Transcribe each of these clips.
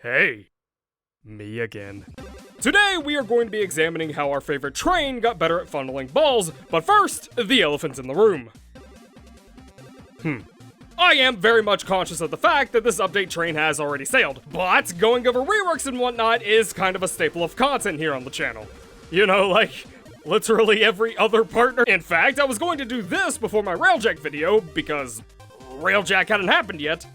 Hey, me again. Today we are going to be examining how our favorite train got better at funneling balls, but first, the elephant in the room. I am very much conscious of the fact that this update train has already sailed, but going over reworks and whatnot is kind of a staple of content here on the channel. You know, like, literally every other partner. In fact, I was going to do this before my Railjack video, because Railjack hadn't happened yet.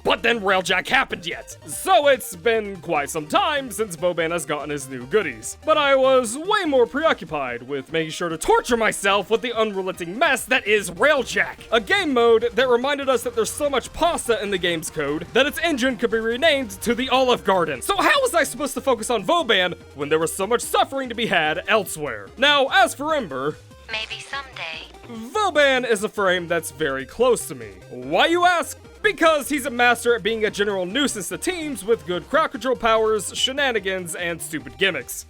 But then Railjack happened yet. So it's been quite some time since Vauban has gotten his new goodies. But I was way more preoccupied with making sure to torture myself with the unrelenting mess that is Railjack. A game mode that reminded us that there's so much pasta in the game's code that its engine could be renamed to the Olive Garden. So how was I supposed to focus on Vauban when there was so much suffering to be had elsewhere? Now, as for Ember, maybe someday. Vauban is a frame that's very close to me. Why, you ask? Because he's a master at being a general nuisance to teams with good crowd control powers, shenanigans, and stupid gimmicks.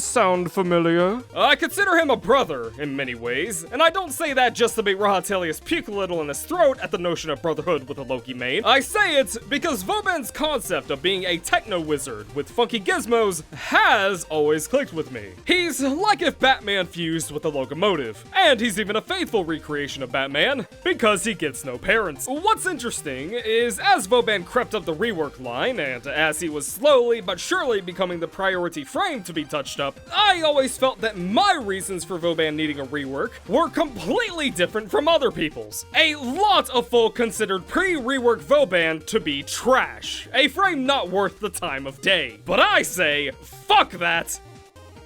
Sound familiar? I consider him a brother in many ways, and I don't say that just to make Rahatelius puke a little in his throat at the notion of brotherhood with a Loki main. I say it because Vauban's concept of being a techno wizard with funky gizmos has always clicked with me. He's like if Batman fused with a locomotive, and he's even a faithful recreation of Batman because he gets no parents. What's interesting is as Vauban crept up the rework line, and as he was slowly but surely becoming the priority frame to be touched up, I always felt that my reasons for Vauban needing a rework were completely different from other people's. A lot of folk considered pre-rework Vauban to be trash, a frame not worth the time of day. But I say, fuck that!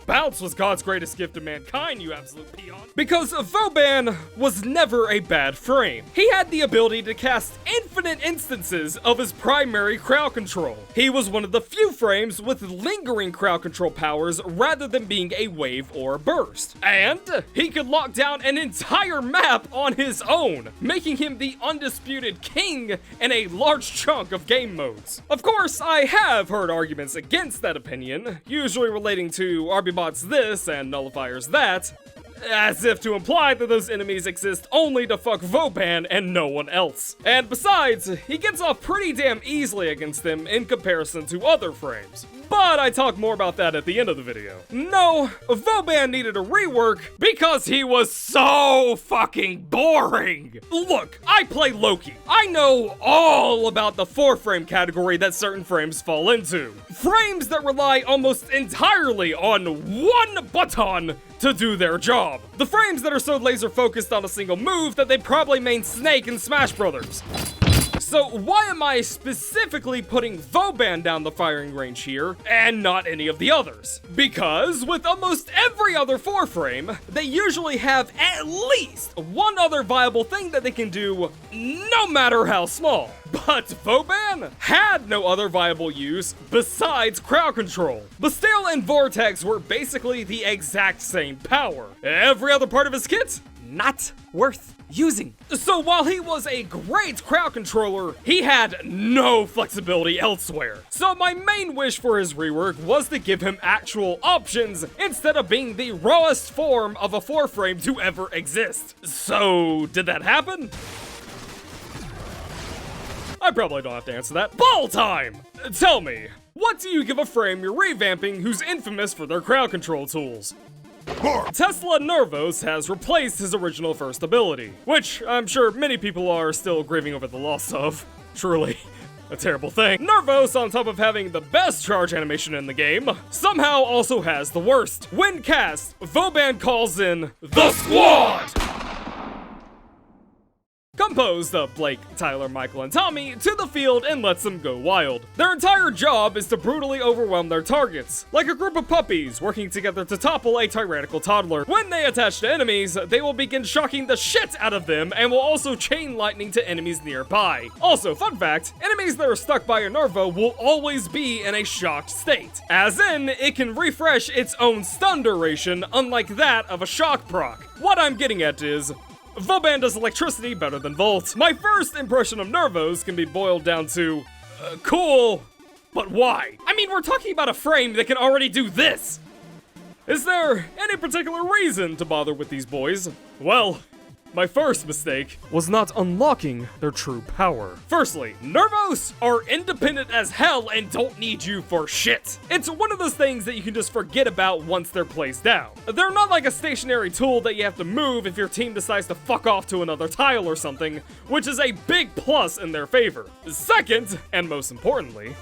Bounce was God's greatest gift to mankind, you absolute peon. Because Vauban was never a bad frame. He had the ability to cast infinite instances of his primary crowd control. He was one of the few frames with lingering crowd control powers rather than being a wave or a burst. And he could lock down an entire map on his own, making him the undisputed king in a large chunk of game modes. Of course, I have heard arguments against that opinion, usually relating to RB bots this and nullifiers that, as if to imply that those enemies exist only to fuck Vauban and no one else. And besides, he gets off pretty damn easily against them in comparison to other frames. But I talk more about that at the end of the video. No, Vauban needed a rework because he was so fucking boring. Look, I play Loki. I know all about the 4-frame category that certain frames fall into. Frames that rely almost entirely on one button to do their job. The frames that are so laser focused on a single move that they probably main Snake in Smash Brothers. So why am I specifically putting Vauban down the firing range here, and not any of the others? Because with almost every other 4-frame, they usually have at least one other viable thing that they can do, no matter how small. But Vauban had no other viable use besides crowd control. Bastille and Vortex were basically the exact same power. Every other part of his kit, not worth using. So while he was a great crowd controller, he had no flexibility elsewhere. So my main wish for his rework was to give him actual options instead of being the rawest form of a 4-frame to ever exist. So did that happen? I probably don't have to answer that. Ball time! Tell me, what do you give a frame you're revamping who's infamous for their crowd control tools? Tesla Nervos has replaced his original first ability, which I'm sure many people are still grieving over the loss of. Truly, a terrible thing. Nervos, on top of having the best charge animation in the game, somehow also has the worst. When cast, Vauban calls in the squad! Composed of Blake, Tyler, Michael, and Tommy, to the field and lets them go wild. Their entire job is to brutally overwhelm their targets, like a group of puppies working together to topple a tyrannical toddler. When they attach to enemies, they will begin shocking the shit out of them and will also chain lightning to enemies nearby. Also, fun fact, enemies that are stuck by a Nervo will always be in a shocked state, as in, it can refresh its own stun duration, unlike that of a shock proc. What I'm getting at is, Vauban does electricity better than Volt. My first impression of Nervos can be boiled down to, cool, but why? I mean, we're talking about a frame that can already do this. Is there any particular reason to bother with these boys? Well, My first mistake was not unlocking their true power. Firstly, Nervos are independent as hell and don't need you for shit. It's one of those things that you can just forget about once they're placed down. They're not like a stationary tool that you have to move if your team decides to fuck off to another tile or something, which is a big plus in their favor. Second, and most importantly,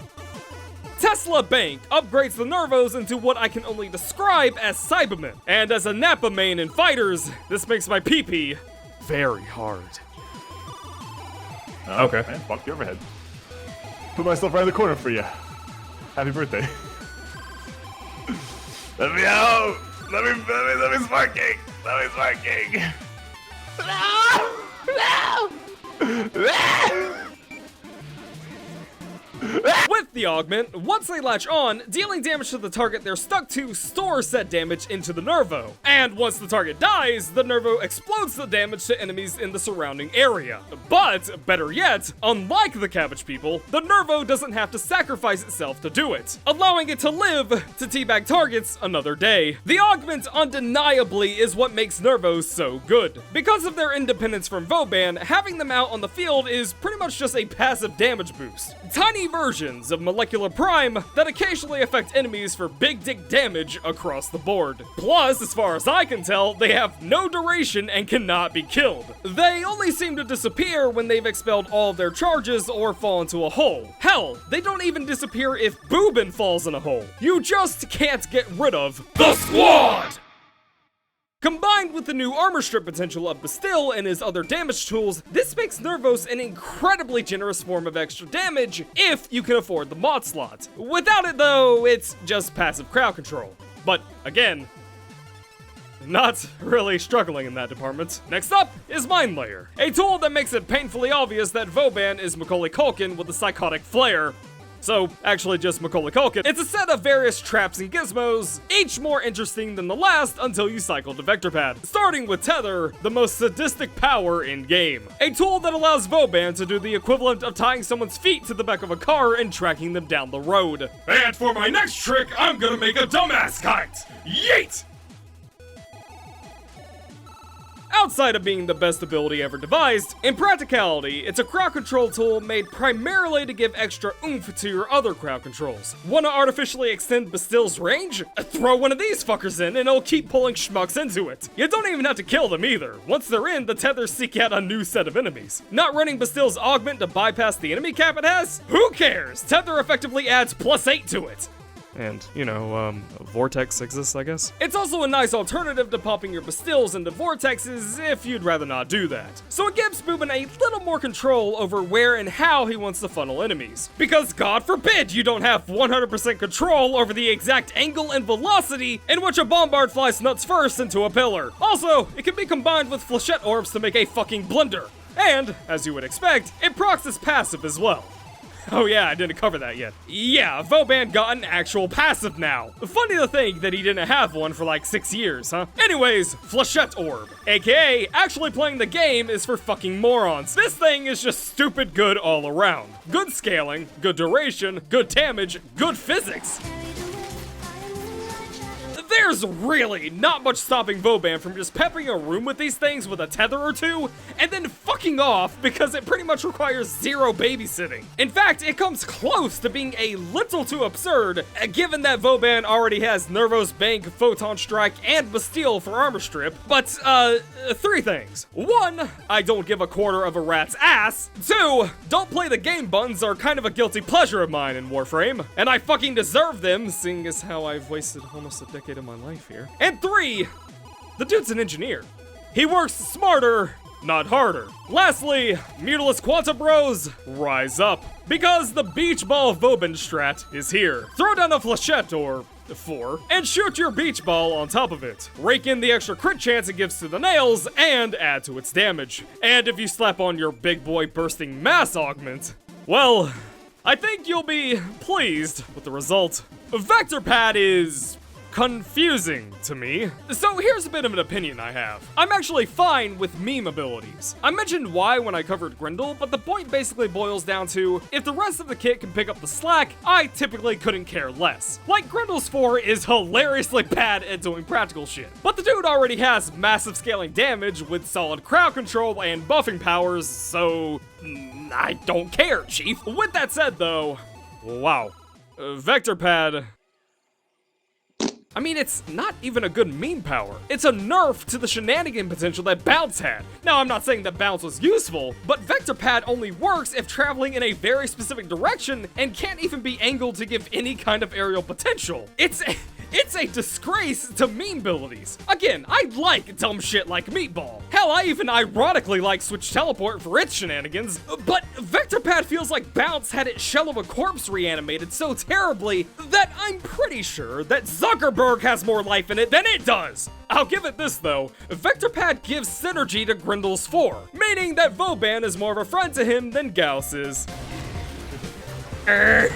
Tesla Bank upgrades the Nervos into what I can only describe as Cybermen. And as a Nappa main in fighters, this makes my pee-pee very hard. Okay. Man, fuck your overhead. Put myself right in the corner for you. Happy birthday. Let me out! Let me spark king! Let me spark king! No! No! With the augment, once they latch on, dealing damage to the target they're stuck to stores said damage into the Nervo. And once the target dies, the Nervo explodes the damage to enemies in the surrounding area. But, better yet, unlike the Cabbage People, the Nervo doesn't have to sacrifice itself to do it, allowing it to live to teabag targets another day. The augment undeniably is what makes Nervos so good. Because of their independence from Vauban, having them out on the field is pretty much just a passive damage boost. Tiny versions of Molecular Prime that occasionally affect enemies for big dick damage across the board. Plus, as far as I can tell, they have no duration and cannot be killed. They only seem to disappear when they've expelled all of their charges or fall into a hole. Hell, they don't even disappear if Boobin falls in a hole. You just can't get rid of the squad! Combined with the new armor strip potential of Bastille and his other damage tools, this makes Nervos an incredibly generous form of extra damage if you can afford the mod slot. Without it though, it's just passive crowd control. But again, not really struggling in that department. Next up is Mind Layer, a tool that makes it painfully obvious that Vauban is Macaulay Culkin with a psychotic flair. So, actually just Macaulay Culkin. It's a set of various traps and gizmos, each more interesting than the last until you cycle the vector pad. Starting with Tether, the most sadistic power in game. A tool that allows Vauban to do the equivalent of tying someone's feet to the back of a car and tracking them down the road. And for my next trick, I'm gonna make a dumbass kite! Yeet! Outside of being the best ability ever devised, in practicality, it's a crowd control tool made primarily to give extra oomph to your other crowd controls. Wanna artificially extend Bastille's range? Throw one of these fuckers in and it'll keep pulling schmucks into it. You don't even have to kill them either. Once they're in, the Tethers seek out a new set of enemies. Not running Bastille's augment to bypass the enemy cap it has? Who cares? Tether effectively adds +8 to it. And, you know, Vortex exists, I guess. It's also a nice alternative to popping your Bastilles into Vortexes if you'd rather not do that. So it gives Boobin a little more control over where and how he wants to funnel enemies. Because God forbid you don't have 100% control over the exact angle and velocity in which a bombard flies nuts first into a pillar. Also, it can be combined with flechette orbs to make a fucking blender. And, as you would expect, it procs his passive as well. Oh yeah, I didn't cover that yet. Yeah, Vauban got an actual passive now. Funny to think that he didn't have one for like 6 years, huh? Anyways, Flechette Orb, aka actually playing the game is for fucking morons. This thing is just stupid good all around. Good scaling, good duration, good damage, good physics. There's really not much stopping Vauban from just peppering a room with these things with a tether or two, and then fucking off because it pretty much requires zero babysitting. In fact, it comes close to being a little too absurd, given that Vauban already has Nervos Bank, Photon Strike, and Bastille for armor strip. But, 3 things. 1, I don't give a quarter of a rat's ass. 2, don't play the game buttons are kind of a guilty pleasure of mine in Warframe, and I fucking deserve them, seeing as how I've wasted almost a decade of my life here. And 3, the dude's an engineer. He works smarter, not harder. Lastly, Mutilus Quanta Bros, rise up. Because the beach ball Vauban strat is here. Throw down a flechette or 4, and shoot your beach ball on top of it. Rake in the extra crit chance it gives to the nails, and add to its damage. And if you slap on your big boy bursting mass augment, well, I think you'll be pleased with the result. Vector Pad is confusing to me. So here's a bit of an opinion I have. I'm actually fine with meme abilities. I mentioned why when I covered Grindel, but the point basically boils down to, if the rest of the kit can pick up the slack, I typically couldn't care less. Like, Grindel's 4 is hilariously bad at doing practical shit, but the dude already has massive scaling damage with solid crowd control and buffing powers, so I don't care, Chief. With that said though, wow. Vector Pad, I mean, it's not even a good meme power. It's a nerf to the shenanigan potential that Bounce had. Now, I'm not saying that Bounce was useful, but Vector Pad only works if traveling in a very specific direction and can't even be angled to give any kind of aerial potential. It's a disgrace to meme abilities. Again, I like dumb shit like Meatball. Hell, I even ironically like Switch Teleport for its shenanigans, but Vector Pad feels like Bounce had its shell of a corpse reanimated so terribly that I'm pretty sure that Zuckerberg has more life in it than it does. I'll give it this though, Vector Pad gives synergy to Grindel's 4, meaning that Vauban is more of a friend to him than Gauss is. Holy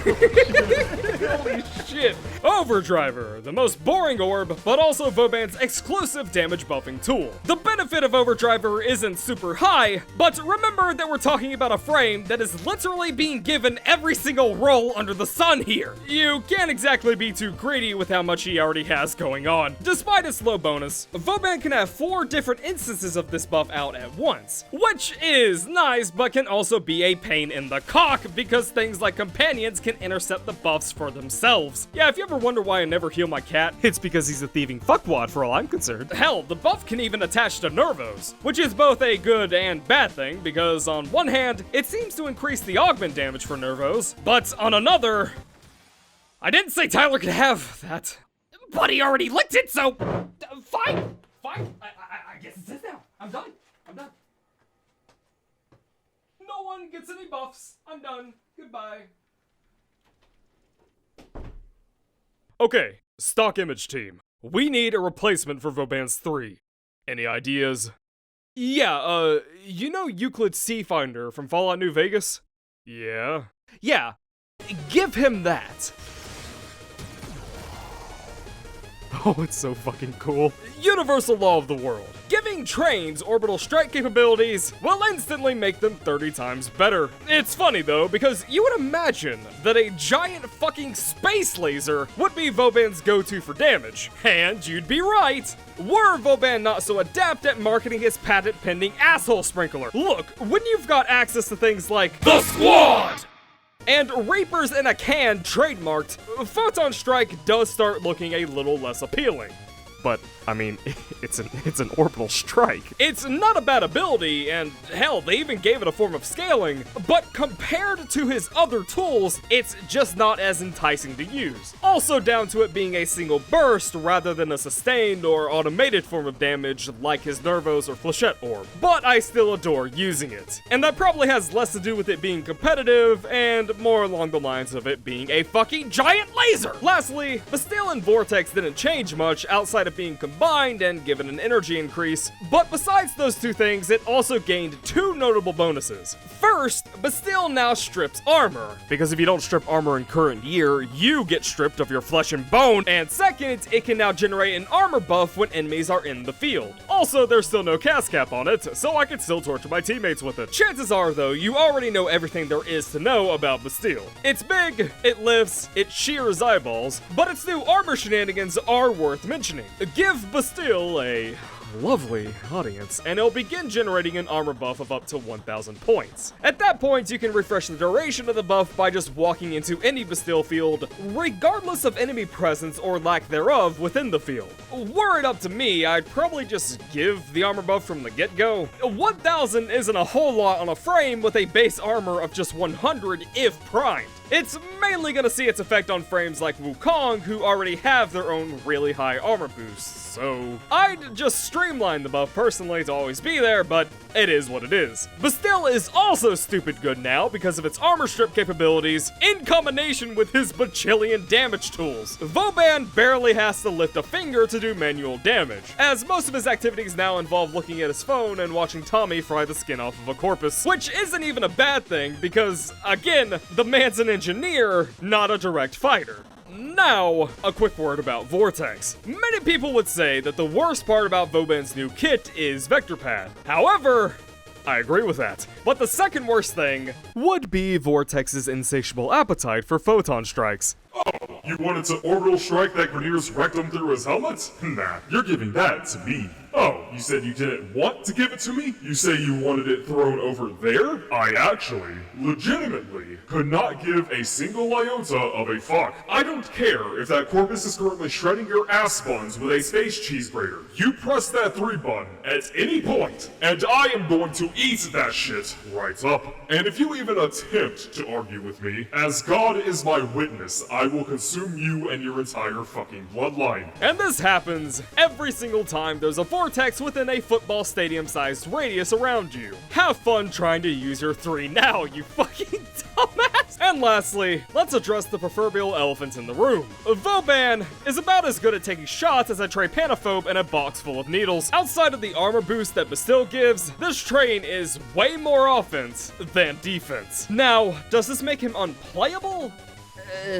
shit. Overdriver, the most boring orb, but also Vauban's exclusive damage buffing tool. The benefit of Overdriver isn't super high, but remember that we're talking about a frame that is literally being given every single role under the sun here. You can't exactly be too greedy with how much he already has going on. Despite its low bonus, Vauban can have 4 different instances of this buff out at once, which is nice, but can also be a pain in the cock because things like companions can intercept the buffs for themselves. Yeah, if you ever wonder why I never heal my cat, it's because he's a thieving fuckwad for all I'm concerned. Hell, the buff can even attach to Nervos, which is both a good and bad thing because on one hand, it seems to increase the augment damage for Nervos, but on another, I didn't say Tyler could have that, but he already licked it, so fine. I guess it's his now. I'm done. No one gets any buffs. I'm done. Goodbye. Okay, stock image team. We need a replacement for Vauban's 3. Any ideas? Yeah, you know Euclid Sea Finder from Fallout New Vegas? Yeah, give him that. Oh, it's so fucking cool. Universal law of the world. Giving trains orbital strike capabilities will instantly make them 30 times better. It's funny though, because you would imagine that a giant fucking space laser would be Vauban's go-to for damage. And you'd be right. Were Vauban not so adept at marketing his patent-pending asshole sprinkler? Look, when you've got access to things like the Squad and Reapers in a Can trademarked, Photon Strike does start looking a little less appealing. But, I mean, it's an orbital strike. It's not a bad ability, and hell, they even gave it a form of scaling, but compared to his other tools, it's just not as enticing to use. Also down to it being a single burst rather than a sustained or automated form of damage like his Nervos or Flechette Orb. But I still adore using it. And that probably has less to do with it being competitive, and more along the lines of it being a fucking giant laser! Lastly, Bastille and Vortex didn't change much outside of being combined and given an energy increase, but besides those two things, it also gained 2 notable bonuses. First, Bastille now strips armor, because if you don't strip armor in current year, you get stripped of your flesh and bone, and second, it can now generate an armor buff when enemies are in the field. Also, there's still no cast cap on it, so I can still torture my teammates with it. Chances are, though, you already know everything there is to know about Bastille. It's big, it lifts, it shears eyeballs, but its new armor shenanigans are worth mentioning. Give Bastille a lovely audience, and it'll begin generating an armor buff of up to 1,000 points. At that point, you can refresh the duration of the buff by just walking into any Bastille field, regardless of enemy presence or lack thereof within the field. Were it up to me, I'd probably just give the armor buff from the get-go. 1,000 isn't a whole lot on a frame with a base armor of just 100 if primed. It's mainly gonna see its effect on frames like Wukong, who already have their own really high armor boosts, so I'd just streamline the buff personally to always be there, but it is what it is. Bastille is also stupid good now because of its armor strip capabilities in combination with his bajillion damage tools. Vauban barely has to lift a finger to do manual damage, as most of his activities now involve looking at his phone and watching Tommy fry the skin off of a corpus, which isn't even a bad thing because, again, the man's an engineer, not a direct fighter. Now, a quick word about Vortex. Many people would say that the worst part about Vauban's new kit is Vector Pad. However, I agree with that. But the second worst thing would be Vortex's insatiable appetite for photon strikes. You wanted to orbital strike that Grenier's rectum through his helmet? Nah, you're giving that to me. Oh, you said you didn't want to give it to me? You say you wanted it thrown over there? I actually, legitimately, could not give a single iota of a fuck. I don't care if that corpus is currently shredding your ass buns with a space cheese grater. You press that 3 button at any point, and I am going to eat that shit right up. And if you even attempt to argue with me, as God is my witness, I will consume you and your entire fucking bloodline. And this happens every single time there's a vortex within a football stadium-sized radius around you. Have fun trying to use your 3 now, you fucking dumbass! And lastly, let's address the proverbial elephant in the room. Vauban is about as good at taking shots as a Trypanophobe in a box full of needles. Outside of the armor boost that Bastille gives, this train is way more offense than defense. Now, does this make him unplayable?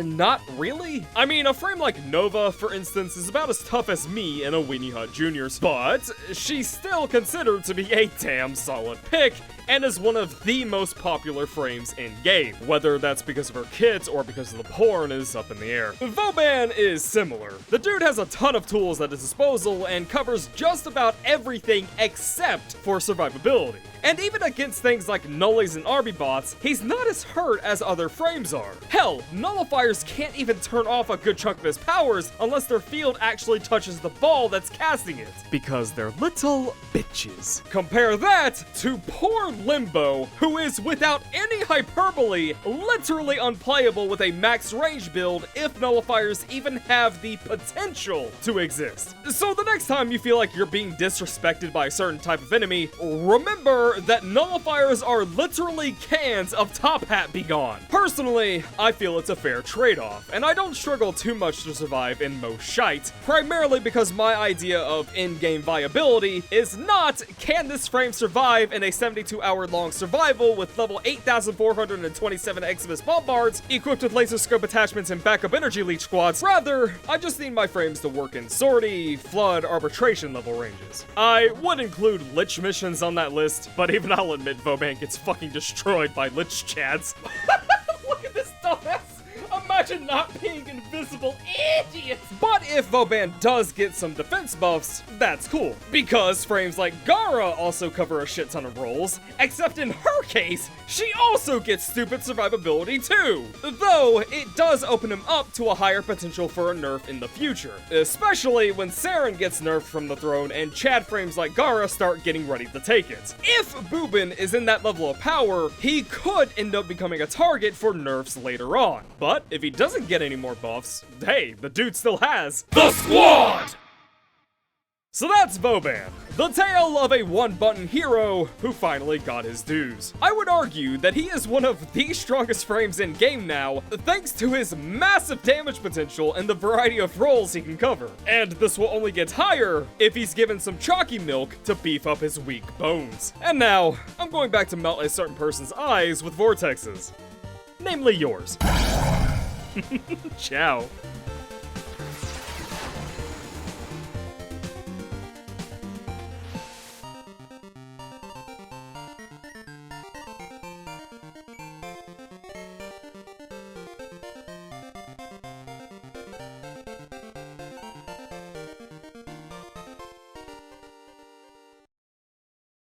Not really. I mean, a frame like Nova, for instance, is about as tough as me in a Weenie Hut Juniors, but she's still considered to be a damn solid pick, and is one of the most popular frames in-game. Whether that's because of her kit or because of the porn is up in the air. Vauban is similar. The dude has a ton of tools at his disposal and covers just about everything except for survivability. And even against things like Nullies and Arby bots, he's not as hurt as other frames are. Hell, Nullifiers can't even turn off a good chunk of his powers unless their field actually touches the ball that's casting it, because they're little bitches. Compare that to poor Limbo, who is, without any hyperbole, literally unplayable with a max range build if Nullifiers even have the potential to exist. So the next time you feel like you're being disrespected by a certain type of enemy, remember that Nullifiers are literally cans of Top Hat Be Gone. Personally, I feel it's a fair trade-off, and I don't struggle too much to survive in most shite, primarily because my idea of in-game viability is not, can this frame survive in a 72-hour-long survival with level 8,427 Exodus Bombards, equipped with laser scope attachments and backup energy leech squads. Rather, I just need my frames to work in sortie, flood, arbitration level ranges. I would include Lich missions on that list, but even I'll admit Vauban gets fucking destroyed by Lich Chads. Look at this dumbass! Imagine not being invisible, idiots! But if Vauban does get some defense buffs, that's cool. Because frames like Gara also cover a shit ton of roles, except in her case, she also gets stupid survivability too. Though, it does open him up to a higher potential for a nerf in the future. Especially when Saren gets nerfed from the throne and Chad frames like Gara start getting ready to take it. If Boobin is in that level of power, he could end up becoming a target for nerfs later on. But if he doesn't get any more buffs, hey, the dude still has the squad! So that's Vauban, the tale of a one-button hero who finally got his dues. I would argue that he is one of the strongest frames in game now, thanks to his massive damage potential and the variety of roles he can cover. And this will only get higher if he's given some chalky milk to beef up his weak bones. And now, I'm going back to melt a certain person's eyes with vortexes. Namely yours. Ciao.